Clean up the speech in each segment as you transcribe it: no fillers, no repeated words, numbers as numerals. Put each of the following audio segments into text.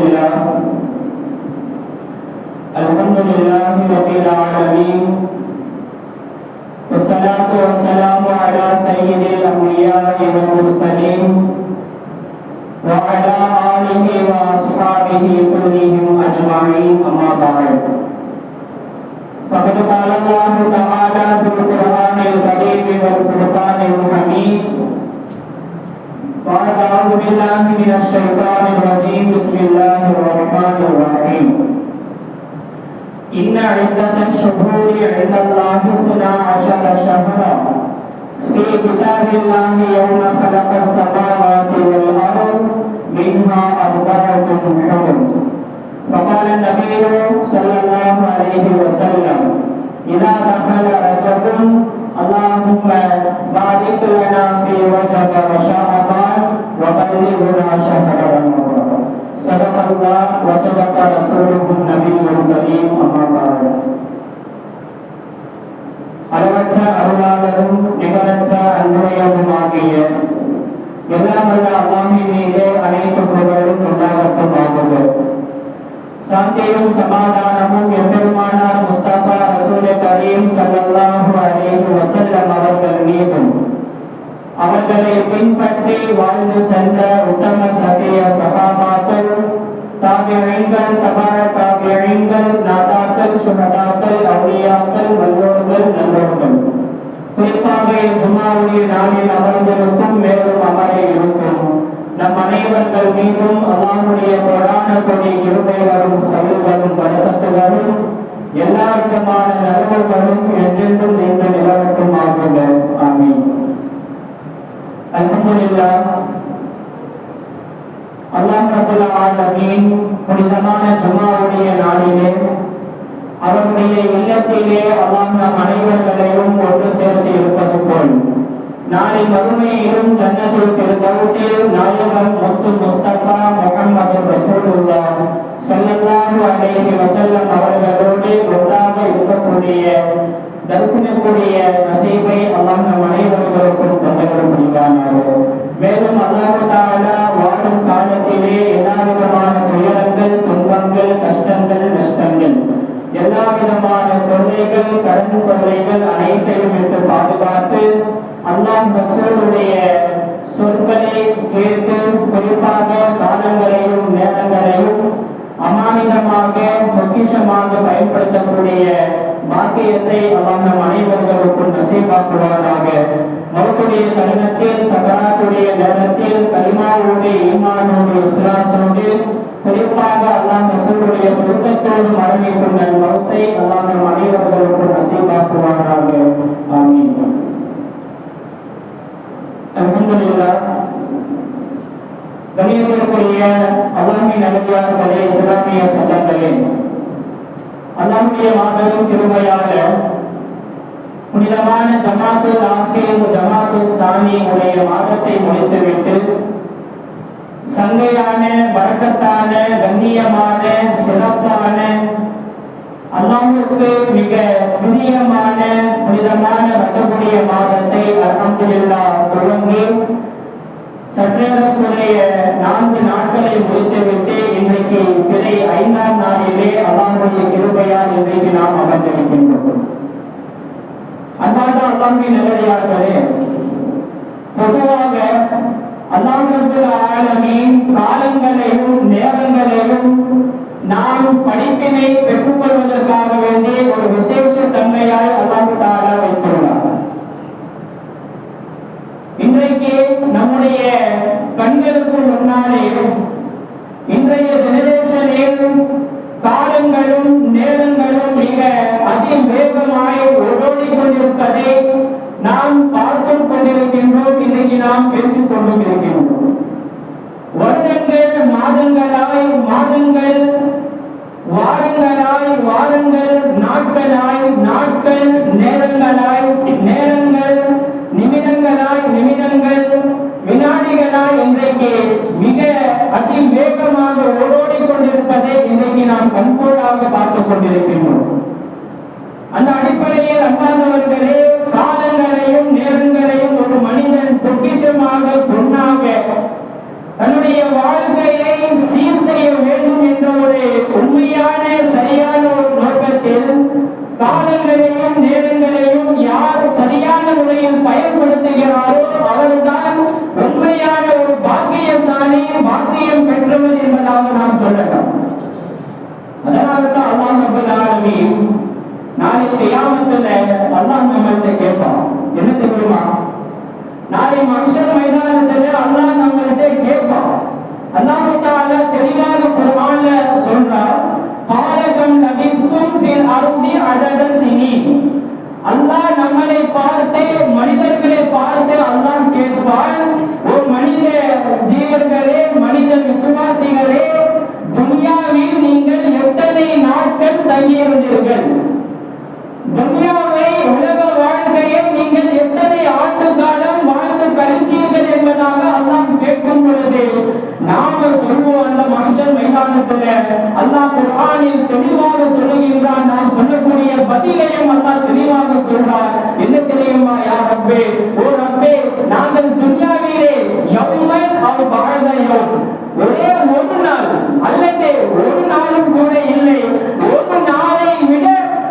لله الحمد لله رب العالمين والصلاة والسلام على سيد الأنبياء والمرسلين وعلى آله وأصحابه كلهم أجمعين أما بعد فقد قال الله تعالى في القرآن الكريم والفرقان الحميد بعد أعوذ بالله من الشيطان الرجيم بسم الله الرحمن الرحيم إن عدة الشهور عند الله 12 شهرا في كتاب الله يوم خلق السماوات والأرض منها 4 حرم فقال النبي صلى الله عليه وسلم إذا دخل رجب اللهم بارك لنا في رجب وشعبان وبلغنا شهر رمضان صدق الله وصدق رسوله النبي الكريم أما بعد அளவற்ற அருளாளரும் நிகரற்ற அன்புடையவுமாகிய எல்லாம் வல்ல அல்லாஹ்வின் மீது அனைத்து புகழும் உண்டாகட்டுமாக. சாந்தியும் சமாதானமும் எம்பெருமானார் முஸ்தபா ரசூல் கரீம் ஸல்லல்லாஹு அலைஹி வஸல்லம் அவர்கள் மீதும் அவர்களை பின்பற்றி வாழ்ந்து சென்ற உத்தம சத்திய சஹாபாக்கள், தாபிஈன்கள், தபா தாபிஈன்கள், நாதாக்கள், சுஹதாக்கள், அவுலியாக்கள், வல்லோர்கள், நல்லோர்கள், குறிப்பாக ஜும்ஆவுடைய நாளில் அமர்ந்திருக்கும் மேலும் அமர இருக்கும் நம் அனைவர்கள் மீதும் அல்லாஹ்வுடைய கோடான கோடி கிருபைகளும் சலுகைகளும் பரக்கத்துகளும் எல்லா விதமான நலவுகளும் என்றென்றும் நீங்கள் நிலவட்டுமாக. ஆமீன். அல்ஹம்துலில்லாஹ். அல்லாஹ் ரப்பல் ஆலமீன் புனிதமான ஜும்ஆவுடைய நாளிலே அவருடைய இல்லத்திலே அல்லாஹ் நம் அனைவர்களையும் ஒன்று சேர்த்து இருப்பது போல் நாளை மறுமையிலும் ஜன்னத்துல் ஃபிர்தௌஸில் நாயகம் முத்து முஸ்தபா முஹம்மது ரசூலுல்லாஹ் ஸல்லல்லாஹு அலைஹி வஸல்லம் அவர்களோடு ஒன்றாக இருக்கக்கூடிய தரிசனக்கூடிய நசீபை அல்லாஹ் நம் அனைவர்களுக்கும் தந்தருள் புரிவானாக. மேலும் அல்லாஹ் தஆலா வாழும் காலத்திலே எல்லா விதமான துயரங்கள், துன்பங்கள், கஷ்டங்கள், நஷ்டங்கள், எல்லா விதமான தொல்லைகள், கடன் தொல்லைகள் அனைத்தையும் விட்டு பாதுகாத்து அல்லாஹ் ரசூலுடைய சொற்களை கேட்டு குறிப்பாக காலங்களையும் நேரங்களையும் அமானிதமாக பொக்கிஷமாக பயன்படுத்தக்கூடிய பாக்கியத்தை அல்லாஹ் நம் அனைவர்களுக்கும் நசீபாக்குவானாக. மௌத்துடைய தருணத்தில், சகராத்துடைய நேரத்தில் கலிமாவோடு, ஈமானோடு, இஹ்லாஸோடு குறிப்பாக அல்லாஹ் ரசூலுடைய பொருத்தத்தோடு மரணிக்கும் நல் மௌத்தை அல்லாஹ் நம் அனைவர்களுக்கும் நசீபாக்குவானாக. ஆமீன். அல்ஹம்துலில்லாஹ். கண்ணியத்திற்குரிய அல்லாஹ்வின் நல்லடியார்களே, இஸ்லாமிய சட்டங்களே, அல்லாஹ்வுடைய மாபெரும் கிருபையால புனிதமான ஜமாத்துல் ஆஃபீர், ஜமாத்துல் சானி உடைய மாதத்தை முடித்துவிட்டு சங்கையான, பரக்கத்தான, கண்ணியமான, சிறப்பான, அல்லாஹ்வுக்கு மிக பிரியமான புனிதமான ரஜபுடைய மாதத்தை அல்ஹம்துலில்லாஹ் தொடங்கி சற்றேறக்குறைய 4 நாட்களை முடித்துவிட்டு இன்றைக்கு பிறை 5ஆம் நாளிலே அல்லாஹ்வுடைய கிருபையால் இன்றைக்கு நாம் அமர்ந்திருக்கின்றோம். அன்பார்ந்த அல்லாஹ்வின் நல்லடியார்களே, பொதுவாக அல்லாஹ் ரப்பல் ஆலமீன் காலங்களையும் நேரங்களையும் நாம் படிப்பினை பெற்றுக்கொள்வதற்காக வேண்டி ஒரு விசேஷ தன்மையாய் அல்லாஹ் தஆலா வைத்துள்ளார். இன்றைக்கு நம்முடைய கண்களுக்கு முன்னாலே இன்றைய ஜெனரேஷனில் காலங்களும் நேரங்களும் மிக அதிவேகமாய் ஓடோடி கொண்டிருப்பதை நாம் பார்த்து கொண்டிருக்கின்றோம். இன்றைக்கு நாம் பேசிக் கொண்டும் இருக்கின்றோம். வருடங்கள் மாதங்களாய், மாதங்கள் வாரங்களாய், வாரங்கள் நாட்களாய், நாட்கள் நேரங்களாய், நேரங்கள் நிமிடங்களாய், நிமிடங்கள் வினாடிகளாய் இன்றைக்கு மிக அதிவேகமாக ஓடோடி கொண்டிருப்பதை இன்றைக்கு நாம் கண்கூடாக பார்த்துக் கொண்டிருக்கின்றோம். அந்த அடிப்படையில் அன்பார்ந்தவர்களே, காலங்களையும் நேரங்களையும் ஒரு மனிதன் பொக்கிஷமாக காலங்களையும் நேரங்களையும் யார் சரியான முறையில் பயன்படுத்துகிறாரோ அவர்தான் உண்மையான ஒரு பாக்கியசாலி, பாக்கியம் பெற்றவர் என்பதாக நாம் சொல்லலாம். அதனால்தான் அல்லாஹ் ரப்பல் ஆலமீன் நாளை கியாமத்துல அல்லாஹ் நம்மள்ட்ட கேட்பான். என்ன தெரியுமா? நாளை மஹ்ஷர் மைதானத்துல அல்லாஹ் நம்மள்ட்ட கேட்பான். அல்லாஹ் தஆலா தெளிவாக குர்ஆன்ல சொல்றார், قال كم لبثتم في الارض عدد سنين. அல்லாஹ் நம்மளை பார்த்து, மனிதர்களை பார்த்து அல்லாஹ் கேட்பான், ஓ மனித ஜீவர்களே, மனித விசுவாசிகளே, துன்யாவில் நீங்கள் எத்தனை நாட்கள் தங்கியிருந்தீர்கள்? துன்யாவை, உலக வாழ்க்கையை நீங்கள் எத்தனை ஆண்டு காலம் வாழ்ந்து கழித்தீர்கள் என்பதாக அல்லாஹ் கேட்கும் பொழுது நாம சொல்வோம், அந்த மஹ்ஷர் மைதானத்துல அல்லாஹ் குர்ஆனில் தெளிவாக சொல்லுகின்றான். நாம் சொல்லக்கூடிய பதிலையும் அல்லாஹ் தெளிவாக சொல்றார். என்ன தெரியுமா? யா ரப்பே, ஓ ரப்பே, நாங்கள் துன்யாவிலே யௌமன் அவ் பஅத யௌம், ஒரே ஒரு நாள் அல்லது ஒரு நாளும் கூட இல்லை, ஒரு நாளை விட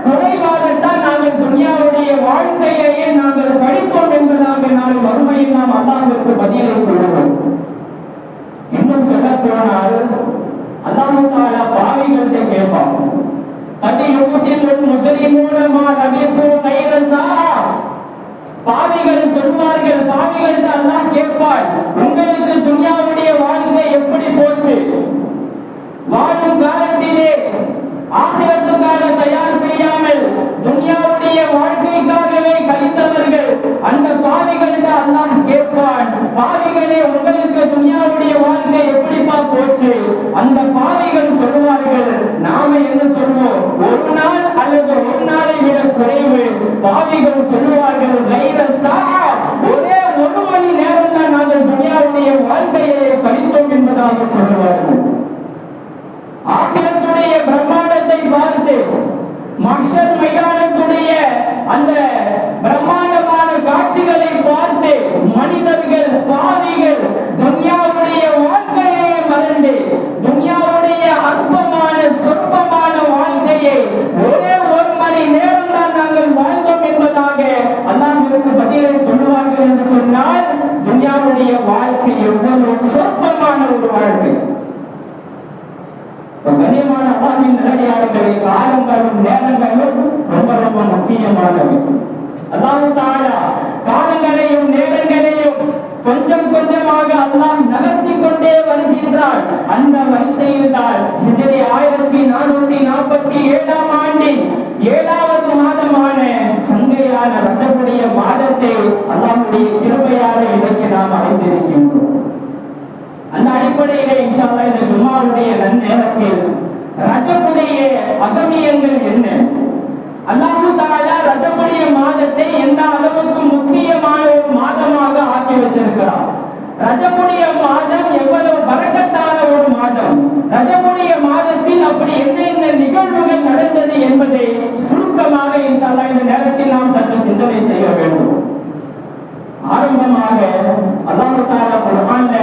குறைவாகத்தான் நாங்கள் துன்யாவுடைய வாழ்க்கையையே நாங்கள் கழித்தோம் என்பதாக நாள் மறுமையில் நாம் அல்லாஹ்விற்கு பதிலை கொள்வோம். இன்னும் சொல்ல போனால் அல்லாஹ் தஆலா பாவிகள்கிட்ட கேட்பான், கதி யுஸிலுல் முஜ்ரிமூன மா லபிஸு கைர ஸாஆ. பாவிகள் சொல்வார்கள், பாவிகள்கிட்ட அல்லாஹ் கேட்பான், உங்களுக்கு துன்யாவுடைய வாழ்க்கை எப்படி போச்சு? வாழும் காலத்திலே ஆகிரத்துக்காக தயார் செய்யாமல் துன்யாவுடைய வாழ்க்கைக்காகவே கழித்தவர்கள், அந்த பாவிகள்கிட்ட அல்லாஹ் கேட்பான், பாவிகளே, உங்களுக்கு துன்யாவுடைய வாழ்க்கை எப்படிப்பா போச்சு? அந்த பாவிகள் சொல்வார்கள், நாம என்ன சொல்வோம்? ஒரு நாள் அல்லது ஒரு நாளை விட குறைவு. பாவிகள் சொல்வார்கள், கைர ஸாஆ, ஒரே ஒரு மணி நேரம் தான் நாங்கள் துன்யாவுடைய வாழ்க்கையை கழித்தோம் என்பதாக சொல்லுவார்கள். ஆகிரத்துடைய பிரம்மாண்டத்தை பார்த்து, மஹ்ஷர் மைதானத்துடைய அந்த பிரம்மாண்டமான காட்சிகளை பார்த்து மனிதர்கள், பாவிகள் துன்யாவுடைய வாழ்க்கையை மறந்து, துன்யாவுடைய அற்பமான சொற்பமான வாழ்க்கையை ஒரே ஒரு மணி நேரம் தான் நாங்கள் வாழ்ந்தோம் என்பதாக அல்லாஹ்விற்கு பதிலை சொல்லுவார்கள் என்று சொன்னால், துன்யாவுடைய வாழ்க்கை எவ்வளவு சொற்பமான ஒரு வாழ்க்கை. கண்ணியமான அல்லாஹ்வின் நல்லடியார்களே, காலங்களும் நேரங்களும் ரொம்ப ரொம்ப முக்கியமானவை. அல்லாஹ் தஆலா காலங்களையும் நேரங்களையும் கொஞ்சம் கொஞ்சமாக அல்லாஹ் நகர்த்தி கொண்டே வருகின்றார். அந்த வரிசையில் தான் ஹிஜ்ரி 1447 ஆண்டின் 7வது மாதமான சங்கையான ரஜபுடைய மாதத்தை அல்லாஹ்வுடைய கிருபையால இன்றைக்கு நாம் அடைந்திருக்கின்றோம். அந்த அடிப்படையிலே இன்ஷா அல்லாஹ் இந்த ஜும்மாவுடைய நன்னேரத்தில் ரஜபுடைய அகமியங்கள் என்ன, அல்லாஹ் தஆலா ரஜபுடைய மாதத்தை எந்த அளவுக்கு முக்கியமான ஒரு மாதமாக ஆக்கி வச்சிருக்கிறார், ரஜபுடைய மாதம் எவ்வளவு பரக்கத்தான ஒரு மாதம், ரஜபுடைய மாதத்தில் அப்படி என்னென்ன நிகழ்வுகள் நடந்தது என்பதை சுருக்கமாக இன்ஷா அல்லாஹ் இந்த நேரத்தில் நாம் சற்று சிந்தனை செய்ய வேண்டும். ஆரம்பமாக அல்லாஹ் தஆலா குர்ஆன்ல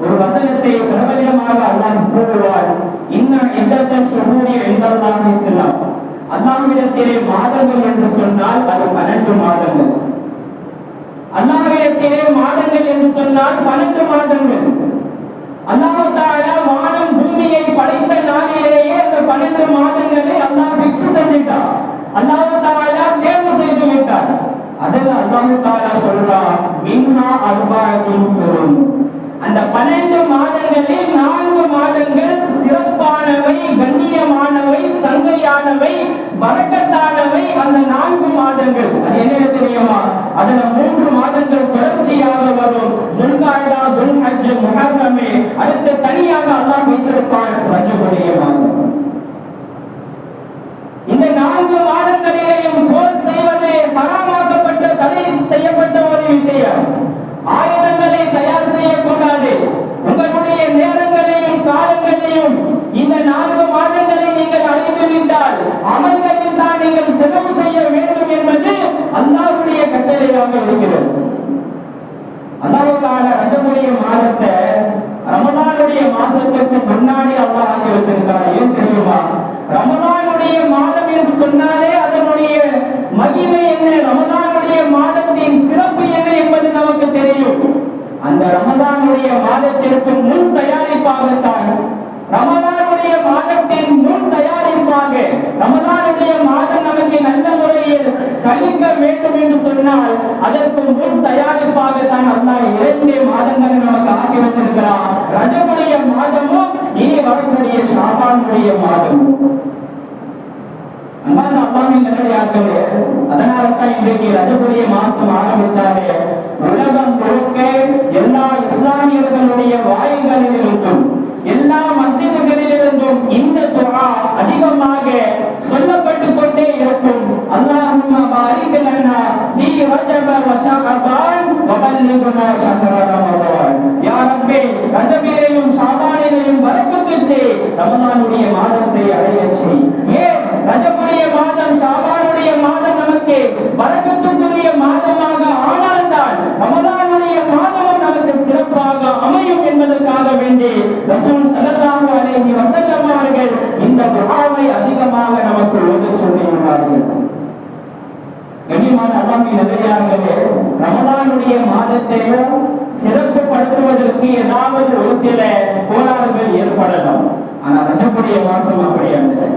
ஒரு வசனத்தை பிரபலமாக அல்லாஹ் கூறுவார், இன்ன இத்தத்த ஷுஹூரி இன்தல்லாஹி ஃபில்லாம். அல்லாஹ்விடத்திலே மாதங்கள் என்று சொன்னால் அது 12 மாதங்கள். அல்லாஹ்விடத்திலே மாதங்கள் என்று சொன்னால் 12 மாதங்கள். அல்லாஹ் தஆலா வானம் பூமியை படைத்த நாளிலேயே அந்த 12 மாதங்களை அல்லாஹ் ஃபிக்ஸ் செஞ்சிட்டார். அல்லாஹ் தஆலா தேர்வு செய்து விட்டார். அதில் அல்லாஹ் தஆலா சொல்றார், மின்னா அர்பஅத்துன் ஹுரும். அந்த 12 மாதங்களில் 4 மாதங்கள் சிறப்பானவை, கண்ணியமானவை, சங்கையானவை, பரக்கத்தானவை. அந்த 4 மாதங்கள் அது என்ன தெரியுமா? அதுல 3 மாதங்கள் தொடர்ச்சியாக வரும். துல்காய்தா, துல்ஹஜ், முஹர்ரம். அடுத்து தனியாக அல்லாஹ் வைத்திருப்பான் ரஜபுடைய மாதம். இந்த 4 மாதங்களிலேயும் போர் செய்வது ஹராமாக்கப்பட்ட, தடை செய்யப்பட்ட ஒரு விஷயம். ஆயுதங்களை தயார் செய்யக்கூடாது. உங்களுடைய நேரங்களையும் காலங்களையும் இந்த 4 மாதங்களை நீங்கள் அடைந்து விட்டால் அமல்களில் தான் நீங்கள் செலவு செய்ய வேண்டும் என்பது அல்லாஹ்வுடைய கட்டளையாக இருக்கிறது. அல்லாஹ் தஆலா ரஜபுடைய மாதத்தை ரமலானுடைய மாசத்துக்கு முன்னாடி அல்லாஹ் ஆக்கி வச்சிருக்கிறார். ஏன் தெரியுமா? ரமலானுடைய மாதம் என்று சொன்னாலே அதனுடைய மகிமை என்ன, ரமதானுடைய மாதத்தின் சிறப்பு என்ன என்பது நமக்கு தெரியும். அந்த ரமதானுடைய மாதத்திற்கு முன் தயாரிப்பாகத்தான், ரமதானுடைய மாதத்தின் முன் தயாரிப்பாக, ரமதானுடைய மாதம் நமக்கு நல்ல முறையில் கழிக்க வேண்டும் என்று சொன்னால் அதற்கு முன் தயாரிப்பாகத்தான் அல்லாஹ் 2 மாதங்களை நமக்கு ஆக்கி வச்சிருக்கிறான். ரஜபுடைய மாதமும் இனி வரக்கூடிய ஷாபானுடைய மாதமும். அன்பான அல்லாஹ்வின் நல்லடியார்களே, அதனால தான் இன்றைக்கு ரஜபுடைய மாசம் ஆரம்பிச்சாலே உலகம் முழுக்க எல்லா இஸ்லாமியர்களுடைய வாயில்களிலிருந்தும் எல்லா மஸ்ஜிதுகளிலிருந்தும் இந்த துஆ அதிகமாக சொல்லப்பட்டுக் கொண்டே இருக்கும். அல்லாஹும்ம பாரிக் லனா ஃபீ ரஜப வ ஷஅபான் வ பல்லிக்னா ஷஹ்ர ரமதான். யா ரப்பே, ரஜபிலேயும் ஷஅபானிலேயும் பரக்கத்து செய், ரமதானுடைய மாதத்தை அடையச் செய். ஏன் ரஜபுடைய மாதம் ஷஅபானுடைய மாதம் நமக்கு பரக்கத்துக்குரிய மாதமாக ஆனால்தான் ரமதானுடைய மாதமும் நமக்கு சிறப்பாக அமையும் என்பதற்காக வேண்டி ரசூல் ஸல்லல்லாஹு அலைஹி வஸல்லம் அவர்கள் இந்த துஆவை அதிகமாக நமக்கு ஓதச் சொல்லியுள்ளார்கள். கண்ணியமான அல்லாஹ்வின் நல்லடியார்களே, ரமதானுடைய மாதத்தை சிறப்பு படுத்துவதற்கு ஏதாவது ஒரு சில கோளாறுகள் ஏற்படலாம். ஆனா ரஜபுடைய மாசம் அப்படி அல்ல.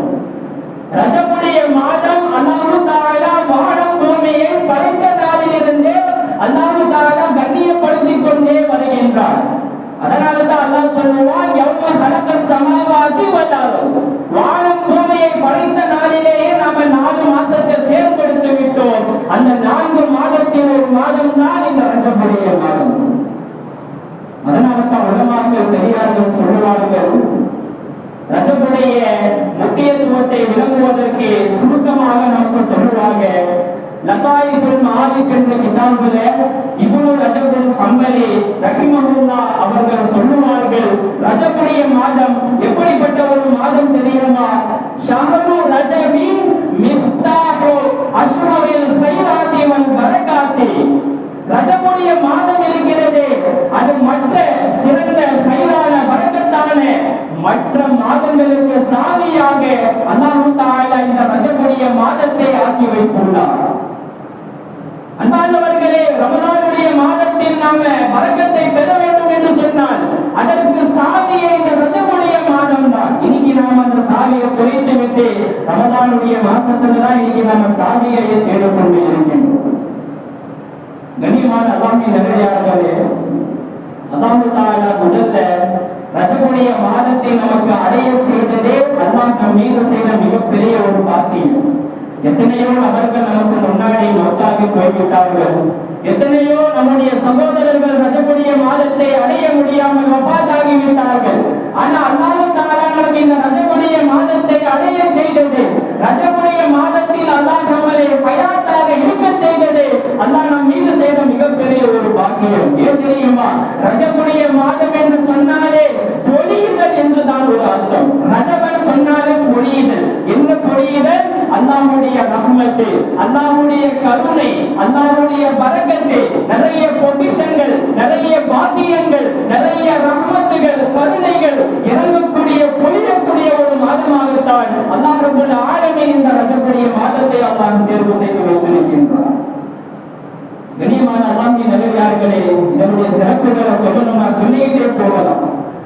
ரஜபுடைய மாதம் அல்லாஹ் தஆலா வானம் பூமியை படைத்த நாளிலிருந்தே அல்லாஹ் தஆலா கண்ணியப்படுத்திக் கொண்டே வருகின்றார். அதனால தான் அல்லாஹ் சொல்லுவான், யௌம ஹலகஸ் ஸமாவாதி வல் அர்த். வானம் பூமியை படைத்த நாளிலேயே நாம 4 மாசத்தை தேர்ந்தெடுத்து விட்டோம். அந்த 4 மாதத்தில் ஒரு மாதம் தான் இந்த ரஜபுடைய மாதம். அதனால தான் உலமாக்கள் பெரியார்கள் சொல்லுவார்கள், ரஜபுடைய முக்கியத்துவத்தை விளங்குவதற்கு சுருக்கமாக நமக்கு சொல்லுவாங்க. லதாயிஃபுல் மஆரிஃப் என்ற கிதாபில இப்னு ரஜபுல் ஹம்பலி ரஹிமஹுல்லாஹ் அவர்கள் சொல்லுவார்கள், ரஜபுடைய மாதம் எப்படிப்பட்ட ஒரு மாதம் தெரியுமா? ஷஹரு ரஜபின் மிஃப்தாஹு அஷ்ஹுரில் கைராத்தி வல் பரக்காத்தி. ரஜபுடைய மாதம் இருக்கிறது, அது மற்ற சிறந்த கைரான பரக்கத்தான மற்ற மாதங்களுக்கு சாவியாக அல்லாஹ் தஆலா இந்த ரஜபுடைய மாதத்தை ஆக்கி வைத்துள்ளார். அன்பானவர்களே, ரமலானுடைய மாதத்தில் நாம பரக்கத்தை பெற வேண்டும் என்று சொன்னால் அதற்கு சாவியை இந்த ரஜபுடைய மாதம் தான். இன்னைக்கு நாம அந்த சாவியை குறைத்து விட்டு ரமலானுடைய மாசத்துல தான் இன்னைக்கு நாம சாவியை தேடிக்கொண்டு இருக்கின்றோம். கண்ணியமான அல்லாஹ்வின் நல்லடியார்களே, அல்லாஹ் தஆலா முதல்ல ரஜபுடைய மாதத்தை நமக்கு அடைய செய்ததே அல்லாஹ் நம் மீது செய்த மிகப்பெரிய ஒரு பாக்கியம். எத்தனையோ நபர்கள் நமக்கு முன்னாடி மௌத்தாகி போய்விட்டார்கள். எத்தனையோ நம்முடைய சகோதரர்கள் ரஜபுடைய மாதத்தை அடைய முடியாமல் வஃபாத்தாகி விட்டார்கள். ஆனா அல்லாஹ் தஆலா நமக்கு இந்த ரஜபுடைய மாதத்தை அடைய செய்தது, ரஜபுடைய மாதத்தில் அல்லாஹ் நம்மை ஹயாத்தாக இருக்க செய்தது அல்லாஹ் நம் மீது செய்த மிகப்பெரிய ஒரு பாக்கியம். ஏன் தெரியுமா? ரஜபுடைய மாதம் என்று சொன்னாலே பொழியுதல் என்றுதான் ஒரு அர்த்தம். ரஜபன் சொன்னாலே பொழியுதல். என்ன பொழியுதல்? அல்லாஹ்வுடைய ரஹ்மத்து, அல்லாஹ்வுடைய கருணை, அல்லாஹ்வுடைய பரக்கத்து, நிறைய பொக்கிஷங்கள், நிறைய பாக்கியங்கள், நிறைய ரஹ்மத்துகள், கருணைகள் இறங்கக்கூடிய பொழியக்கூடிய ஒரு மாதமாகத்தான் அல்லாஹ் ரப்பல் ஆலமீன் இந்த ரஜபுடைய மாதத்தை அல்லாஹ் தேர்வு செய்து வைத்திருக்கின்றார். கண்ணியமான அல்லாஹ்வின் நல்லடியார்களே, இதனுடைய சிறப்புகளை சொல்லணும்னா சொல்லிக்கிட்டே போகலாம்.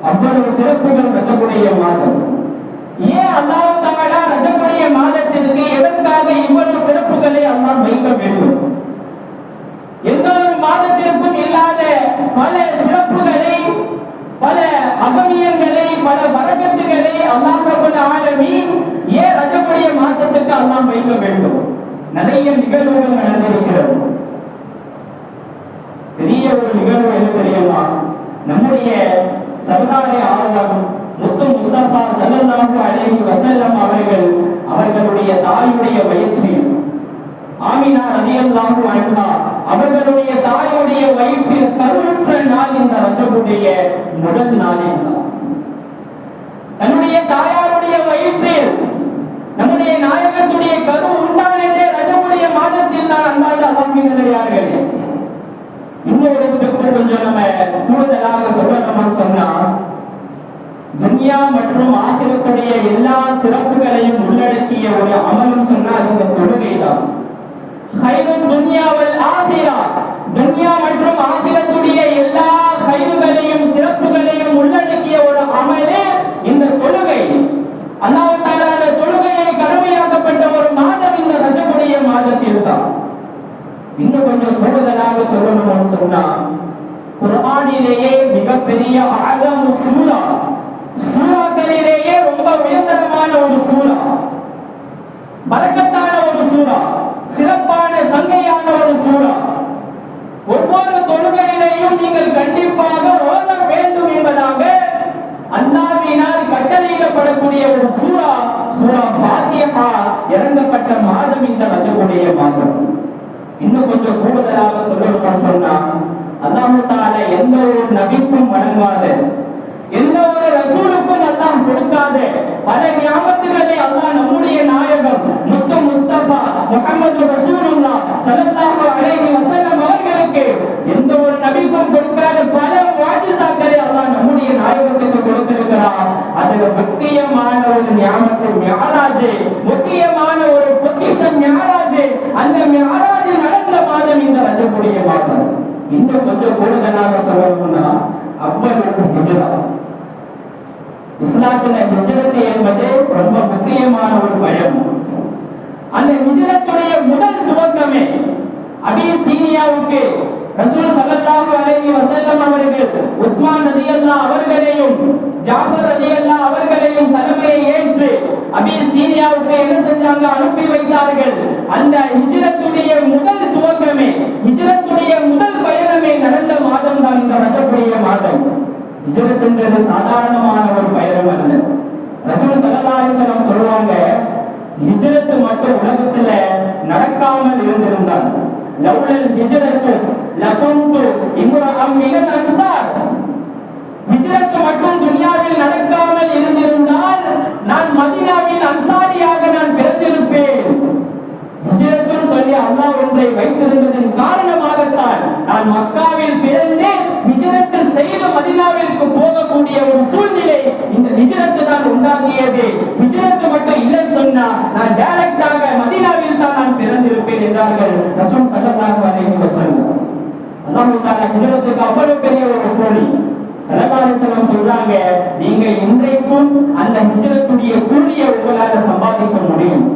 அவ்வளவு சிறப்புகள் ரஜபுடைய மாதம். ஏன் அல்லாஹ் தஆலா ரஜபுடைய மாதத்திற்கு எதற்காக இவ்வளவு சிறப்புகளை அல்லாஹ் வைக்க வேண்டும்? எந்த ஒரு மாதத்திற்கும் இல்லாத பல சிறப்புகளை, பல அகமியங்களை, பல பரக்கத்துகளை அல்லாஹ் ரப்பல் ஆலமீன் ஏன் ரஜபுடைய மாசத்துக்கு அல்லாஹ் வைக்க வேண்டும்? நிறைய நிகழ்வுகள் நடந்திருக்கிறது. பெரிய ஒரு நிகழ்வு என்ன தெரியுமா? நம்முடைய சர்தாரே ஆலம் முத்து முஸ்தபா ஸல்லல்லாஹு அலைஹி வஸல்லம் அவர்களுடைய தாயுடைய வயிற்றில், ஆமினா ரலியல்லாஹு அன்ஹா அவர்களுடைய தாயுடைய வயிற்றில் கருவுற்ற நாள் இந்த ரஜபுடைய முதல் நாளில் தான். தன்னுடைய தாயாருடைய வயிற்றில் நம்முடைய நாயகத்துடைய கரு உண்டானதே ரஜபுடைய மாதத்தில் தான். அன்பார்ந்த அல்லாஹ்வின் நல்லடியார்களே, இன்னொரு ஸ்டெப் கொஞ்சம் நம்ம கூடுதலாக சொல்லணும்னு சொன்னா, துன்யா மற்றும் ஆகிரத்துடைய எல்லா சிறப்புகளையும் உள்ளடக்கிய ஒரு அமலும் சொன்னா அது இந்த தொழுகை தான். கைருல் துன்யா வல் ஆகிரா, துன்யா மற்றும் ஆகிரத்துடைய எல்லா கைருகளையும் சிறப்புகளையும் உள்ளடக்கிய ஒரு அமலே இந்த தொழுகை. அல்லாஹ் தஆலா அந்த தொழுகையை கடமையாக்கப்பட்ட ஒரு மாதம் இந்த ரஜபுடைய மாதத்தில் தான். இன்னும் கொஞ்சம் கூடுதலாக சொல்லணும்னு சொன்னா, குர்ஆனிலேயே மிகப்பெரிய ஆலமு சூரா, சூராக்களிலேயே ரொம்ப உயர்தரமான ஒரு சூரா, பரக்கத்தான ஒரு சூரா, சிறப்பான சங்கையான ஒரு சூரா. ஒவ்வொரு தொழுகையிலேயும் நீங்கள் கண்டிப்பாக ஓத வேண்டும் என்பதாக அல்லாஹ்வினால் கட்டளையிடப்படக்கூடிய ஒரு சூரா, சூரா ஃபாத்திஹா இறங்கப்பட்ட மாதம் இந்த ரஜபுடைய மாதம். இன்னும் கொஞ்சம் கூடுதலாக சொல்லணும்னு சொன்னா, அல்லாஹ் தஆலா எந்த ஒரு நபிக்கும் வழங்காத, எந்த ஒரு ரசூலுக்கும் அல்லாஹ் கொடுக்காத பல நியாமத்துகளை அல்லாஹ் நம்முடைய நாயகம் முத்து முஸ்தபா முஹம்மது ரசூலுல்லாஹ் ஸல்லல்லாஹு அலைஹி வஸல்லம் அவர்களுக்கு எந்த ஒரு நபிக்கும் கொடுக்காத பல முஅஜிசாக்களை அல்லாஹ் நம்முடைய நாயகத்துக்கு கொடுத்திருக்கிறார். அதுல முக்கியமான ஒரு நியாமத்து மிஅராஜ், முக்கியமான ஒரு பொக்கிஷம் மிஅராஜ். அந்த மிஅராஜ் நடந்த மாதம் இந்த ரஜபுடைய மாதம். இன்னும் கொஞ்சம் கூடுதலாக சொல்லணும்னா, அவ்வளவு ஹிஜ்ரா, இஸ்லாத்துல ஹிஜ்ரத் என்பது ரொம்ப முக்கியமான ஒரு பயம். அந்த ஹிஜ்ரத்துடைய முதல் துவக்கமே அபிசீனியாவுக்கு ரசூல் ஸல்லல்லாஹு அலைஹி வஸல்லம் அவர்கள் உஸ்மான் ரலியல்லாஹு அவர்களையும் ஜாஃபர் ரலியல்லாஹு அவர்களையும் தலைமையை ஏற்று அபிசீனியாவுக்கு என்ன செஞ்சாங்க, அனுப்பி வைத்தார்கள். அந்த ஹிஜ்ரத்துடைய முதல் துவக்கமே, ஹிஜ்ரத்துடைய முதல் பயணமே நடந்த மாதம் தான் இந்த ரஜபுடைய மாதம். ஹிஜ்ரத் என்பது சாதாரணமான ஒரு பயணம் அல்ல. ரசூல் ஸல்லல்லாஹு அலைஹி வஸல்லம் சொல்றாங்க, ஹிஜ்ரத் மட்டும் உலகத்துல நடக்காமல் இருந்திருந்தால், லவ்லல் ஹிஜ்ரத்து லகுந்து இம்ரஅம் மினல் அன்சார், ஹிஜ்ரத் மட்டும் துனியாவில் நடக்காமல் இருந்திருந்தால் நான் மதீனாவில் அன்சாரியாக நான் பிறந்திருப்பேன். ஹிஜ்ரத் சொல்லி அல்லாஹ் ஒன்றை வைத்திருந்ததன் காரணமாகத்தான் நான் மக்காவில் பிறந்து ஹிஜ்ரத் செய்து மதீனாவிற்கு போகக்கூடிய ஒரு சூழ்நிலை இந்த ஹிஜ்ரத் தான் உண்டாக்கியது. ஹிஜ்ரத் மட்டும் இல்லைன்னு சொன்னா நான் டைரக்டாக மதீனாவில் தான் நான் பிறந்திருப்பேன் என்றார்கள் ரசூல் ஸல்லல்லாஹு அலைஹி வஸல்லம். அல்லாஹ் தஆலா ஹிஜ்ரத்துக்கு அவ்வளவு பெரிய ஒரு கூலி. ஸல்லல்லாஹு அலைஹி வஸல்லம் சொல்றாங்க, நீங்க இன்றைக்கும் அந்த ஹிஜ்ரத்துடைய கூலியை உங்களால சம்பாதிக்க முடியும்.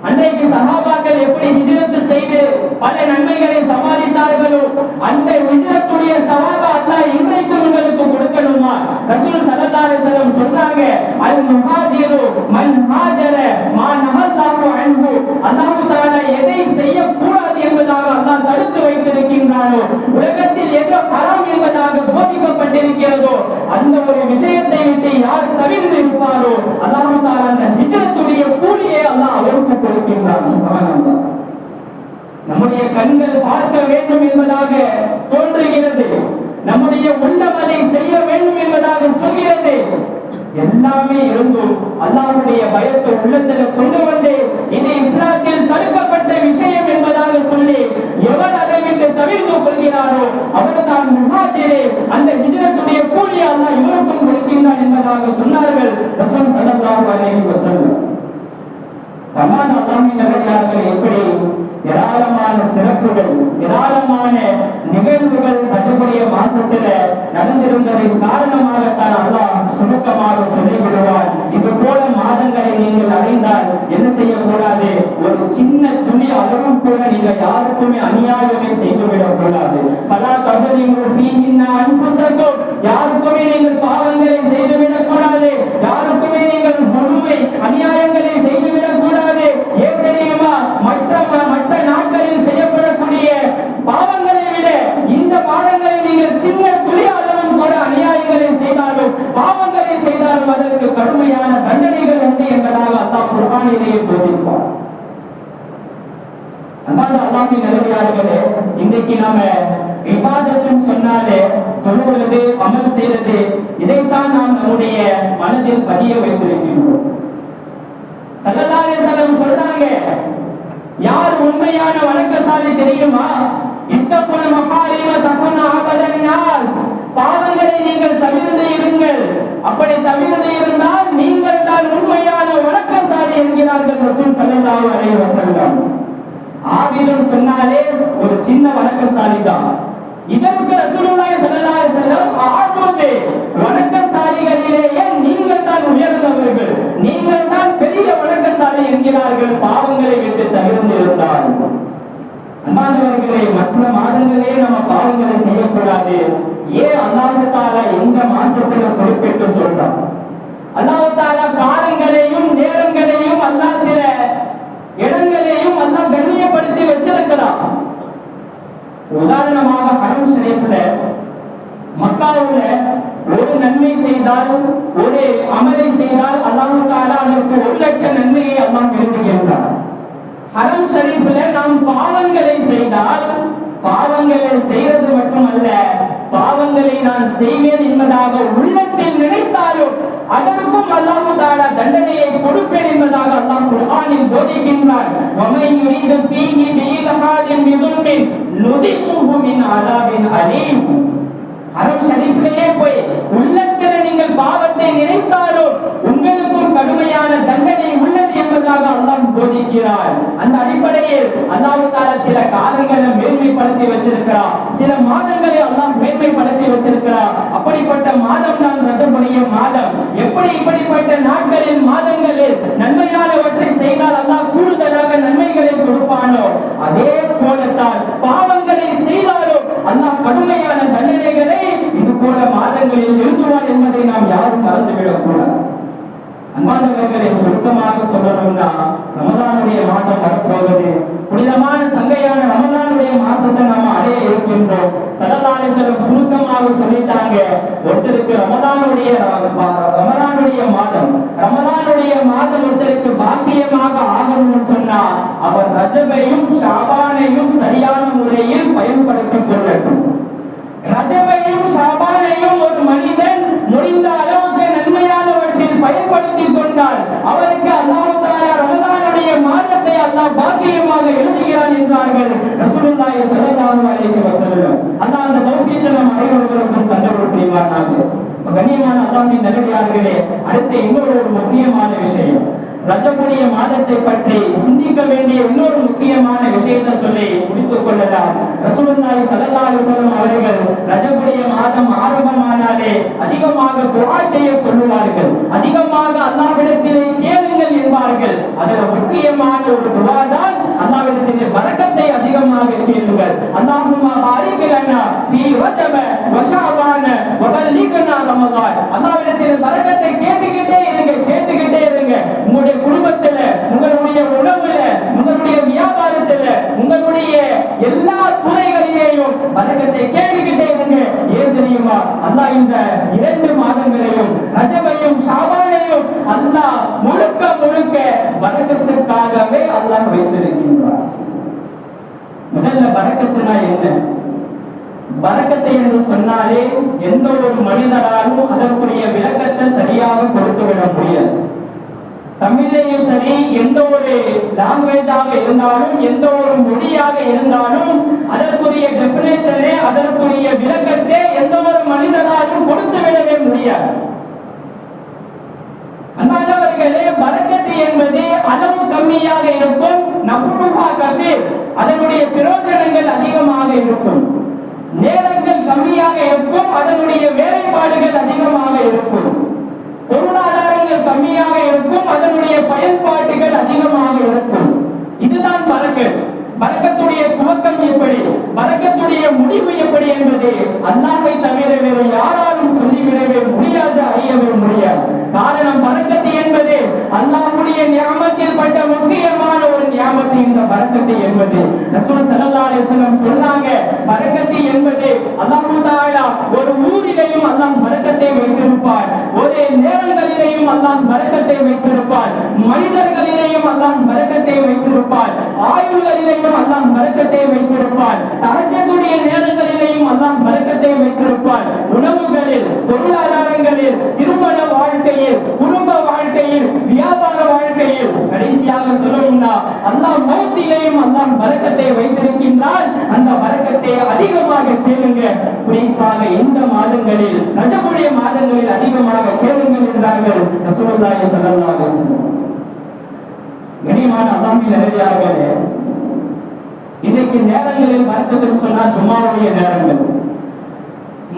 அன்றைக்கு சஹாபாக்கள் எப்படி ஹிஜ்ரத் செய்து பல நன்மைகளை சம்பாதித்தார்களோ, அந்த ஹிஜ்ரத்துடைய தவாபா அல்லாஹ் இன்றைக்கும் உங்களுக்கு கொடுக்கணுமா? ரசூல் ஸல்லல்லாஹு அலைஹி வஸல்லம் சொல்றாங்க, அல் முஹாஜிரு மன் ஹாஜர மா நஹல்லாஹு அன்ஹு. அல்லாஹ் தஆலா எதை செய்ய கூடாது என்பதாக அல்லாஹ் தடுத்து வைத்திருக்கின்றானோ, உலகத்தில் எது ஹராம் என்பதாக போதிக்கப்பட்டிருக்கிறதோ, அந்த ஒரு விஷயத்தை விட்டு யார் தவிர்த்து இருப்பாரோ அல்லாஹ் தஆலா அந்த ஹிஜ்ரத்துடைய கூலியை அல்லாஹ் அவருக்கு கொடுக்கின்றார். சுப்ஹானல்லாஹ். நம்முடைய கண்கள் பார்க்க வேண்டும் என்பதாக தோன்றுகிறது, நம்முடைய உள்ளம் அதை செய்ய வேண்டும் என்பதாக சொல்கிறது. எல்லாமே இருந்தும் அல்லாஹ்வுடைய பயத்தை உள்ளத்தில் கொண்டு வந்து இது இஸ்லாத்தில் தடுக்கப்பட்ட விஷயம் என்பதாக சொல்லி எவர் அதை விட்டு தவிர்த்து கொள்கிறாரோ அவர் தான் முஹாஜிரே. அந்த ஹிஜ்ரத்துடைய கூலியை அல்லாஹ் இவருக்கும் கொடுக்கின்றான் என்பதாக சொன்னார்கள் ரசூல் ஸல்லல்லாஹு அலைஹி வஸல்லம். ரமலான் அல்லாஹ்வின் நல்லடியார்கள் எப்படி ஏராளமான சிறப்புகள், ஏராளமான நிகழ்வுகள் ரஜபுடைய மாசத்துல நடந்திருந்ததின் காரணமாகத்தான் அல்லாஹ் சுருக்கமாக சொல்லிவிடுவார். இது போல மாதங்களை நீங்கள் அறிந்தால் என்ன செய்யக்கூடாது, ஒரு சின்ன துளி அளவும் கூட நீங்க யாருக்குமே அநியாயமே செய்துவிடக் கூடாது. ஃபலா தظلموا فيهن انفسكم, யாருக்குமே நீங்கள் பாவங்களை செய்துவிடக் கூடாது, யாருக்குமே நீங்கள் கொடுமை அநியாயங்களை செய்துவிடக் கூடாது. ஏன் தெரியுமா, மற்ற நாட்களில் செய்யப்படக்கூடிய பாவங்களை விட இந்த பாவங்களை நீங்கள் சின்ன துளி அளவும் கூட அநியாயங்களை செய்தாலும் பாவங்களை செய்தாலும் அதற்கு கடுமையான தண்டனைகள் உண்டு என்பதாக அல்லாஹ் குர்ஆனிலேயே போதிப்பார். அல்லாஹ்வின் நல்லடியார்களே, இன்றைக்கு நாம இபாதத்துன்னு சொன்னாலே தொழுவது, அமல் செய்வது, இதைத்தான் நாம் நம்முடைய மனதில் பதிய வைத்திருக்கின்றோம். ஸல்லல்லாஹு அலைஹி வஸல்லம் சொல்றாங்க, யார் உண்மையான வணக்கசாலி தெரியுமா? இத்தகுல் மஹாரிம தகுன் அபதன் நாஸ், பாவங்களை நீங்கள் தவிர்த்து இருங்கள், அப்படி தவிர்த்து இருந்தால் நீங்கள் தான் உண்மையான வணக்கசாலி என்கிறார்கள் ரசூல் ஸல்லல்லாஹு அலைஹி வஸல்லம். ஆபிதுன்னு சொன்னாலே ஒரு சின்ன வணக்கசாலி தான். இதற்கு ரசூலுல்லாஹி ஸல்லல்லாஹு அலைஹி வஸல்லம் ஆபுதே வணக்கசாலிகளிலேயே நீங்கள் தான் உயர்ந்தவர்கள், நீங்கள் தான் பெரிய வணக்கசாலி என்கிறார்கள் பாவங்களை விட்டு தவிர்ந்திருந்தால். அன்பானவர்களே, மற்ற மாதங்களே நம்ம பாவங்களை செய்யக்கூடாது. ஏன் அல்லாஹ் தஆலா இந்த மாசத்துல குறிப்பிட்டு சொல்றான்? அல்லாஹ் தஆலா காலங்களையும் நேரங்களையும் அல்லாஹ் சில இடங்களையும் அல்லாஹ் கண்ணியப்படுத்தி வச்சிருக்கிறான். உதாரணமாக ஹரம் ஷரீஃப்ல மக்காவுல ஒரு நன்மை செய்தால், ஒரு அமலை செய்தால் அல்லாஹ் தஆலா அதற்கு 1,00,000 நன்மையை அல்லாஹ் எழுதுகின்றார். ஹரம் ஷரீஃப்ல நாம் பாவங்களை செய்தால், பாவங்களை செய்வது மட்டுமல்ல, பாவங்களை நான் செய்வேன் என்பதாக உள்ளத்தில் நினைத்தாலும் அதற்கும் அல்லாஹ் தஆலா தண்டனையை கொடுப்பேன் என்பதாக அல்லாஹ் குர்ஆனில் போதிக்கின்றார். வமை யுரீது ஃபீஹி பிஇல்ஹாதின் பிதுல்மின் நுதிகுஹு மின் அஸாபின் அலீம். ஹரம் ஷரீஃபிலேயே போய் உள்ளத்தில் நீங்கள் பாவத்தை நினைத்தாலும் உங்களுக்கும் கடுமையான தண்டனை உள்ளது என்பதாக அல்லாஹ் போதிக்கிறார். அந்த அடிப்படையில் அல்லாஹ் தஆலா சில காலங்களை மேன்மைப்படுத்தி வச்சிருக்கிறார், சில மாதங்களை அல்லாஹ் மேன்மைப்படுத்தி வச்சிருக்கிறார். அப்படிப்பட்ட மாதம் தான் ரஜபுடைய மாதம். எப்படி இப்படிப்பட்ட நாட்களில் மாதங்களில் நன்மையானவற்றை செய்தால் அல்லாஹ் கூடுதலாக நன்மைகளை கொடுப்பானோ, அதே போலத்தான் பாவங்களை செய்தாலும் அல்லாஹ் கடுமையான தண்டனைகளை இது போல மாதங்களில் எழுதுவார் என்பதை நாம் யாரும் மறந்துவிடக் கூடாது. அன்பானவர்களை, சுருக்கமாக சொல்லணும்னா, ரமதானுடைய மாதம் வரப்போகுது. புனிதமான சங்கையான ரமதானுடைய மாசத்தை நாம அடைய இருக்கின்றோம். ஸல்லல்லாஹு அலைஹி வஸல்லம் சுருக்கமாக சொல்லிட்டாங்க, ஒருத்தருக்கு ரமதானுடைய மாதம் ஒருத்தருக்கு பாக்கியமாக ஆகணும்னு சொன்னா அவர் ரஜபையும் ஷாபானையும் சரியான முறையில் பயன்படுத்திக் கொள்ளட்டும். ரஜபையும் ஷாபானையும் ஒரு மனிதன் முடிந்த அளவுக்கு நன்மையானவற்றில் பயன்படுத்திக் கொண்டால் அவருக்கு அல்லாஹ் தஆலா ரமதானுடைய மாதத்தை அல்லாஹ் பாக்கியமாக எழுதுகிறான் என்றார்கள் ரசூலுல்லாஹி ஸல்லல்லாஹு அலைஹி வஸல்லம். அல்லாஹ் அந்த தௌஃபீக்கை நம் அனைவருக்கும் தந்தருள் புரிவானாக. கண்ணியமான அல்லாஹ்வின் நல்லடியார்களே, அடுத்த இன்னொரு முக்கியமான விஷயம், ரஜபுடைய மாதத்தை பற்றி சிந்திக்க வேண்டிய இன்னொரு முக்கியமான விஷயத்தை சொல்லி முடித்துக் கொள்ளலாம். ரசூலுல்லாஹி ஸல்லல்லாஹு அலைஹி வஸல்லம் அவர்கள் ரஜபுடைய மாதம் ஆரம்பமானாலே அதிகமாக துஆ செய்ய சொல்லுவார்கள், அதிகமாக அல்லாஹ்விடத்திலே கேளுங்கள் என்பார்கள். அதில் முக்கியமான ஒரு துஆ தான் அல்லாஹ்விடத்திலே பரக்கத்தை அதிகமாக கேளுங்கள். அல்லாஹும்ம பாரிக் லனா ஃபீ ரஜப வ ஷஅபான வ பல்லிக்னா ரமதான். அல்லாஹ்விடத்திலே பரக்கத்தை கேட்டுக்கிட்டே இருங்க. உங்களுடைய குடும்பத்துல, உங்களுடைய உணவுல, உங்களுடைய வியாபாரத்துல, உங்களுடைய எல்லா துறைகளிலேயும் பரக்கத்தை கேட்டுக்கிட்டே இருங்க. ஏன் தெரியுமா? அல்லாஹ் இந்த 2 மாதங்களையும் ரஜபையும் ஷாபானையும் அல்லாஹ் முழுக்க பரக்கத்துக்காகவே அல்லாஹ் வைத்திருக்கின்றார். முதல்ல பரக்கத்துனா என்ன? பரக்கத்தை என்று சொன்னாலே எந்த ஒரு மனிதராலும் அதற்குரிய விளக்கத்தை சரியாக கொடுத்துவிட முடியாது. தமிழ்லையும் சரி, எந்த ஒரு லாங்குவேஜாக இருந்தாலும், எந்த ஒரு மொழியாக இருந்தாலும் அதற்குரிய டெஃபினேஷனே, அதற்குரிய விளக்கத்தை எந்த ஒரு மனிதனாலும் கொடுத்து விடவே முடியாது. அன்பானவர்களே, பரக்கத்து என்பது அளவு கம்மியாக இருக்கும், நஃபுஹா கஸீர், அதனுடைய பிரயோஜனங்கள் அதிகமாக இருக்கும். நேரங்கள் கம்மியாக இருக்கும், அதனுடைய வேலைப்பாடுகள் அதிகமாக இருக்கும். பொருளாதாரங்கள் கம்மியாக இருக்கும், அதனுடைய பயன்பாடுகள் அதிகமாக இருக்கும். இதுதான் பரக்கத். பரக்கத்துடைய துவக்கம் எப்படி, பரக்கத்துடைய முடிவு எப்படி என்பது அல்லாஹ்வை தவிர வேறு யாராலும் சொல்லிவிடவே முடியாது, அறியவே முடியாது. காரணம், பரக்கத்து என்பது அல்லாஹ்வுடைய நியாமத்தில் பட்ட முக்கியமான ஒரு நியாமத்து. இந்த பரக்கத்து என்பது ரசூல் ஸல்லல்லாஹு அலைஹி வஸல்லம் சொன்னாங்க, பரக்கத்து என்பது அல்லாஹ் தஆலா ஒரு ஊரிலேயும் அல்லாஹ் பரக்கத்தை வைத்திருப்பார், ஒரு நேரங்களிலேயும் அல்லாஹ் பரக்கத்தை வைத்திருப்பார், மனிதர்களிலேயும் அல்லாஹ் பரக்கத்தை வைத்திருப்பார், ஆயுள்களிலேயும் அல்லாஹ் பரக்கத்தை வைத்திருப்பார், தஹஜ்ஜுடைய நேரங்களிலேயும் அல்லாஹ் பரக்கத்தை வைத்திருப்பார், உணவுகளில், பொருளாதாரங்களில், திருமண வாழ்க்கையில், குடும்ப வாழ்க்கையில், வியாபார வாழ்க்கையில், கடைசியாக சொல்லணும்னா அல்லாஹ் மௌத்திலேயும் அல்லாஹ் பரக்கத்தை வைத்திருக்கின்றார். அந்த பரக்கத்தை அதிகமாக கேளுங்க. குறிப்பாக இந்த மாதங்களில், ரஜபுடைய மாதங்களில் அதிகமாக கேளுங்கள் என்றார்கள் ரசூலுல்லாஹி ஸல்லல்லாஹு அலைஹி வஸல்லம். கண்ணியமான அல்லாஹ்வின் நல்லடியார்களே, இன்னைக்கு நேரங்களில் பறக்கத்துன்னு சொன்னா ஜும்மாவுடைய நேரங்கள்,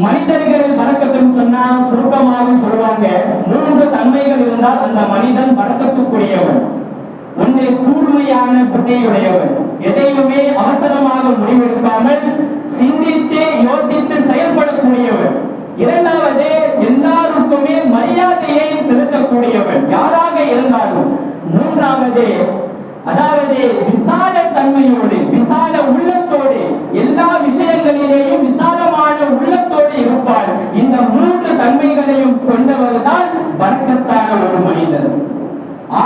மனிதர்களில் பறக்கத்துன்னு சொன்னா சுருக்கமாக சொல்லுவாங்க 3 தன்மைகள் இருந்தால் அந்த மனிதன் பறக்கத்துக்குரியவன். ஒன்று கூர்மையான புத்தியுடையவன், எதையுமே அவசரமாக முடிவெடுக்காமல் சிந்தித்து யோசித்து செயல்படக்கூடியவன். இரண்டாவது எல்லாருக்குமே மரியாதையை செலுத்தக்கூடியவன் யாராக இருந்தாலும். மூன்றாவது அதாவது விசால தன்மையோடு விசால உள்ளத்தோடு எல்லா விஷயங்களிலேயும் விசாலமான உள்ளத்தோடு இருப்பார். இந்த 3 தன்மைகளையும் கொண்டவர் தான் பரக்கத்தான ஒரு மனிதர்.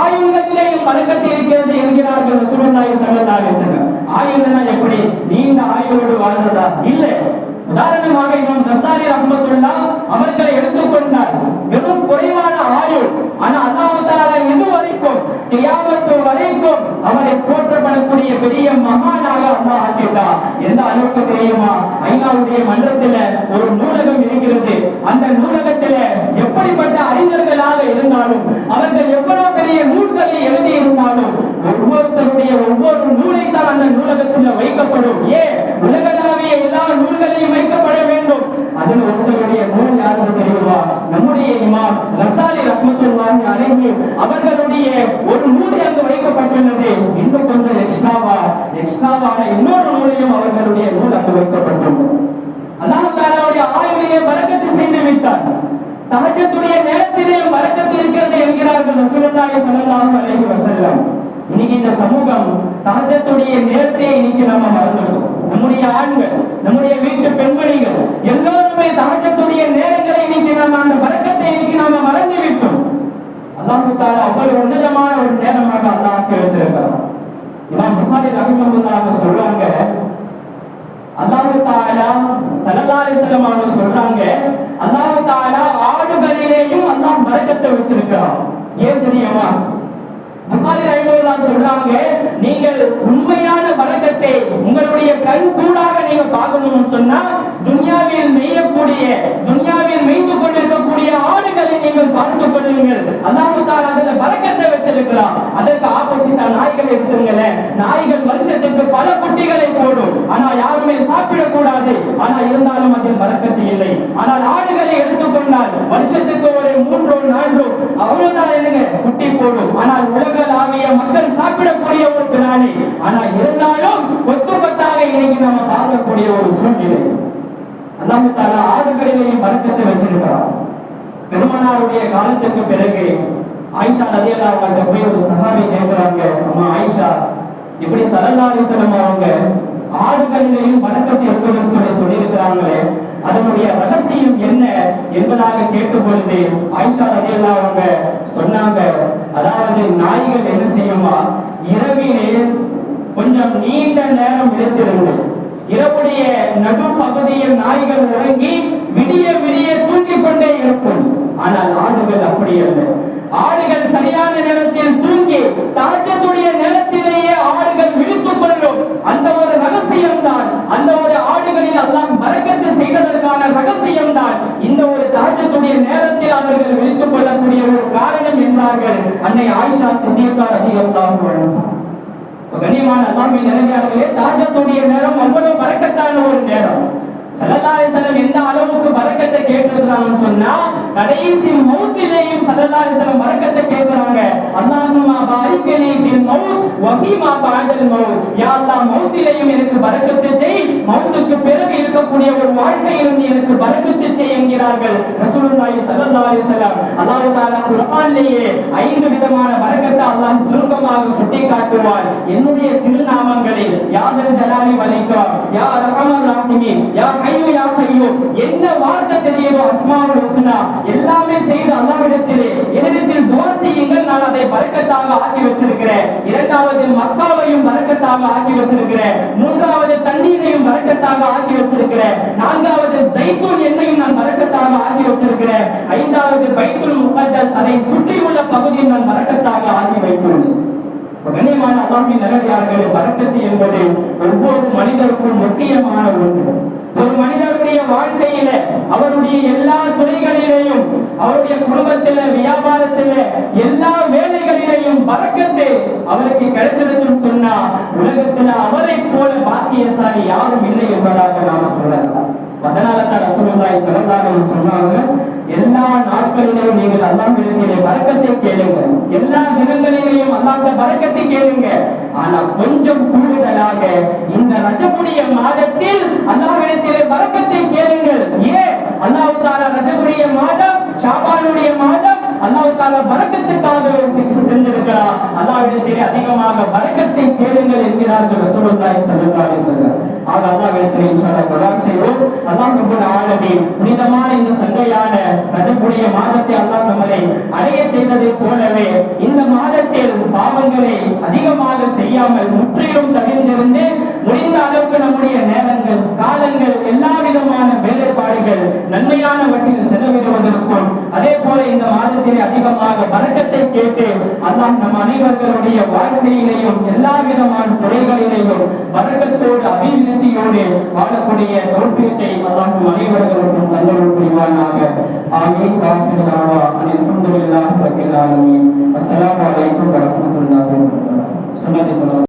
ஆயுள்களிலேயும் பரக்கத்து இருக்கிறது என்கிறார்கள் ரசூலுல்லாஹி ஸல்லல்லாஹு அலைஹி வஸல்லம். ஆயுள்னா எப்படி? நீண்ட ஆயுளோடு வாழ்றதா? இல்ல. உதாரணமாக இமாம் நஸாரி ரஹ்மத்துல்லாஹ் அவர்களை எடுத்துக்கொண்டார். வெறும் குறைவான ஆயுள், ஆனா அல்லாஹ் தஆலா இதுவரைக்கும் கியாமத் வரைக்கும் அவரை போற்றப்படக்கூடிய பெரிய மகானாக அல்லாஹ் ஆக்கிட்டார். எந்த அளவுக்கு தெரியுமா? ஐநாவுடைய மன்றத்தில் ஒரு நூலகம் இருக்கிறது. அந்த நூலகத்தில் எப்படிப்பட்ட அறிஞர்களாக இருந்தாலும் அவர்கள் எவ்வளவு பெரிய நூல்களை எழுதி இருந்தாலும் ஒவ்வொருத்தருடைய ஒவ்வொரு நூலை தான் அந்த நூலகத்தில் வைக்கப்படும். ஏன்? உலகளாவிய எல்லா நூல்களையும் வைக்கப்பட வேண்டும். அதில் ஒருத்தருடைய நூல் யாருக்கு தெரியுமா? நம்முடைய இமாம் நஸாரி ரஹ்மத்துல்லாஹி அலைஹி அவர்களுடைய ஒரு நூல் அங்கு வைக்கப்பட்டுள்ளது. இன்னும் கொஞ்சம் எக்ஸ்ட்ராவான இன்னொரு நூலையும் அவர்களுடைய நூல் அங்கு வைக்கப்பட்டுள்ளது. அல்லாஹ் தஆலாவுடைய ஆயுளிலே பரக்கத்து செய்து விட்டார். தஹஜ்ஜுடைய நேரத்திலே பரக்கத்து இருக்கிறது என்கிறார்கள் ரசூலுல்லாஹி ஸல்லல்லாஹு அலைஹி வஸல்லம். இன்னைக்கு இந்த சமூகம் தஹஜ்ஜுடைய நேரத்தை இன்னைக்கு நாம மறந்துட்டோம். நம்முடைய ஆண்கள், நம்முடைய வீட்டு பெண்மணிகள் எல்லோருமே தஹஜ்ஜுடைய நேரங்களை இன்னைக்கு நாம அந்த பரக்கத்தை இன்னைக்கு நாம மறந்து விட்டோம். அல்லாஹ் தஆலா அவ்வளவு உன்னதமான ஒரு நேரமாக அல்லாஹ் ஆக்கி வச்சிருக்கிறார். இமாம் புகாரி ரஹ்மத்துல்லாஹி சொல்றாங்க, அல்லாஹ் தஆலா ஸல்லல்லாஹு அலைஹி வஸல்லம் அவங்க சொல்றாங்க, அல்லாஹ் தஆலா ஆடுகளிலேயும் அல்லாஹ் பரக்கத்தை வச்சிருக்கிறார். ஏன் தெரியுமா? புகாரி ரஹ்மத்துல்லாஹி சொல்றாங்க, நீங்கள் உண்மையான பரக்கத்தை உங்களுடைய கண் கூடாக நீங்க பார்க்கணும்னு சொன்னா துன்யாவில் மேய்ந்து கொண்டிருக்கக்கூடிய ஆடுகளை நீங்கள் பார்த்து கொள்ளுங்கள். அல்லாஹ் தஆலா அதுல பரக்கத்தை வச்சிருக்கிறார். அதற்கு ஆப்போசிட்டா நாய்களை எடுத்துங்களேன். நாய்கள் வருஷத்துக்கு பல குட்டிகளை போடும், ஆனா யாருமே சாப்பிடக்கூடாது. ஆனா இருந்தாலும் அதில் பரக்கத்து இல்லை. ஆனால் ஆடுகளை எடுத்துக்கொண்டால் வருஷத்துக்கு ஒரு 3-4 அவ்வளவுதான் என்னங்க குட்டி போடும். ஆனால் உலகளாவிய மக்கள் சாப்பிடக்கூடிய ஒரு பிராணி. ஆனா இருந்தாலும் கொத்தாக இன்னைக்கு நாம பார்க்கக்கூடிய ஒரு சூழ்நிலை. அல்லாஹ் தஆலா ஆடுகளிலேயும் பரக்கத்தை வச்சிருக்கிறார். பெருமானாருடைய காலத்துக்கு பிறகு ஆயிஷா ரலியல்லாஹு அன்ஹா போய் ஒரு சஹாபி கேட்கிறாங்க, அம்மா ஆயிஷா, இப்படி ஸல்லல்லாஹு அலைஹி வஸல்லம் அவங்க ஆடுகளிலேயும் பரக்கத்து இருக்குதுன்னு சொல்லி இருக்கிறாங்களே, அதனுடைய ரகசியம் என்ன என்பதாக கேட்கும் பொழுது ஆயிஷா ரலியல்லாஹு அன்ஹா சொன்னாங்க, அதாவது நாய்கள் என்ன செய்யுமா, இரவிலே கொஞ்சம் நீண்ட நேரம் விழித்திருந்து இரவுடைய நடு பகுதியில் நாய்கள் உறங்கி விடிய விடிய தூங்கிக் கொண்டே இருக்கும். ஆனால் ஆடுகள் அப்படி அல்ல. ஆடுகள் சரியான நேரத்தில் தூங்கி தஹஜ்ஜுடைய நேரத்திலேயே ஆடுகள் விழித்துக் கொள்ளும். அந்த ஒரு ரகசியம் தான், அந்த ஒரு ஆடுகளில் அல்லாஹ் பரக்கத்து செய்வதற்கான ரகசியம் தான் இந்த ஒரு தஹஜ்ஜுடைய நேரத்தில் அவர்கள் விழித்துக் கொள்ளக்கூடிய ஒரு காரணம் என்றார்கள் அன்னை ஆயிஷா சித்திகா ரலியல்லாஹு அன்ஹா. கண்ணியமான அல்லாஹ்வின் நல்லடியார்களே, தஹஜ்ஜுடைய நேரம் அவ்வளவு பரக்கத்தான ஒரு நேரம். ஸல்லல்லாஹு அலைஹி வஸல்லம் எந்த அளவுக்கு பரக்கத்தை கேட்டிருக்காங்கன்னு சொன்னா கடைசி மௌத்திலேயும் ஸல்லல்லாஹு அலைஹி வஸல்லம் பரக்கத்தை கேட்கிறாங்க. அல்லாஹும்ம பாரிக் லீ ஃபில் மௌத் வ ஃபீமா பஅதல் மௌத். யா அல்லாஹ், மௌத்திலேயும் எனக்கு பரக்கத்து செய், மௌத்துக்கு பிறகு இருக்கக்கூடிய ஒரு வாழ்க்கையிலும் நீ எனக்கு பரக்கத்து செய் என்கிறார்கள் ரசூலுல்லாஹி ஸல்லல்லாஹு அலைஹி வஸல்லம். அல்லாஹ் தஆலா குர்ஆனிலேயே 5 விதமான பரக்கத்தை அல்லாஹ் சுருக்கமாக சுட்டி காட்டுவார். என்னுடைய திருநாமங்களில் யா தல் ஜலாலி வல் இக்ராம், யா அர்ஹமர் ராஹிமீன், யா ஹய்யு யா கய்யூம், என்ன வார்த்தை தெரியுமோ அஸ்மாஉல் ஹுஸ்னா எல்லாமே செய்து அல்லாஹ்விடத்திலே என்னிடத்தில் துஆ செய்யுங்கள், நான் அதை பரக்கத்தாக ஆக்கி வச்சிருக்கிறேன். இரண்டாவது மக்காவையும் பரக்கத்தாக ஆக்கி வச்சிருக்கிறேன். மூன்றாவது தண்ணீரையும் பரக்கத்தாக ஆக்கி வச்சிருக்கிறேன். நான்காவது ஜைத்தூன் எண்ணெயும் நான் பரக்கத்தாக ஆக்கி வச்சிருக்கிறேன். ஐந்தாவது பைத்துல் முகத்தஸ், அதை சுற்றியுள்ள பகுதியை நான் பரக்கத்தாக ஆக்கி வைத்துள்ளேன். கண்ணியமான அல்லாஹ்வின் நல்லடியார்களே, பரக்கத்து என்பது ஒவ்வொரு மனிதருக்கும் முக்கியமான ஒன்று. ஒரு மனிதனுடைய வாழ்க்கையில அவருடைய எல்லா துறைகளிலேயும் அவருடைய குடும்பத்தில, வியாபாரத்தில, எல்லா வேலைகளிலேயும் பரக்கத்து அவருக்கு கிடைச்சிருச்சுன்னு சொன்னா உலகத்துல அவரை போல பாக்கியசாலி யாரும் இல்லை என்பதாக நாம சொல்லலாம். அதனால தான் ரசூலுல்லாஹி ஸல்லல்லாஹு அலைஹி வஸல்லம் சொன்னாங்க, எல்லா நாட்களிலும் நீங்கள் அல்லாஹ்விடத்திலே பரக்கத்தை கேளுங்க, எல்லா தினங்களிலேயும் அல்லாஹ்விட பரக்கத்தை கேளுங்க. ஆனா கொஞ்சம் கூடுதலாக இந்த ரஜபுடைய மாதத்தில் அல்லாஹ்விடத்திலே பரக்கத்தை கேளுங்கள். ஏன்? அல்லாஹ் தஆலா ரஜபுடைய மாதம், ஷாபானுடைய மாதம் அல்லாஹ் தஆலா பரக்கத்துக்காக ஃபிக்ஸ் செஞ்சிருக்கிறார். அல்லாஹ்விடத்திலே அதிகமாக பரக்கத்தை கேளுங்கள் என்கிறார்கள் ரசூலுல்லாஹி ஸல்லல்லாஹு அலைஹி வஸல்லம். ஆக அல்லாஹ்விடத்திலே இன்ஷா அல்லாஹ் துஆ செய்வோம். அல்லாஹ் ரப்பல் ஆலமீன் புனிதமான இந்த சங்கையான ரஜபுடைய மாதத்தை அல்லாஹ் நம்மை அடைய செய்ததை போலவே இந்த மாதத்தில் பாவங்களை அதிகமாக செய்யாமல் முற்றிலும் தவிர்த்திருந்து முடிந்த அளவுக்கு நம்முடைய நேரங்கள், காலங்கள், எல்லா விதமான வேலைப்பாடுகள் நன்மையானவற்றில் செலவிடுவதற்கும், அதே போல இந்த மாதத்திலே அதிகமாக பரக்கத்தை கேட்டு அல்லாஹ் நம் அனைவர்களுடைய வாழ்க்கையிலேயும் எல்லா விதமான துறைகளிலேயும் பரக்கத்தோடு அபிவிருத்தியோடு வாழக்கூடிய தௌஃபீக்கை அல்லாஹ் நம் அனைவர்களுக்கும் தந்தருள் புரிவானாக. ஆமீன். வாஹிரு தஅவா அல்ஹம்துலில்லாஹி ரப்பில் ஆலமீன். அஸ்ஸலாமு அலைக்கும் வரஹ்மத்துல்லாஹி வபரகாத்துஹு.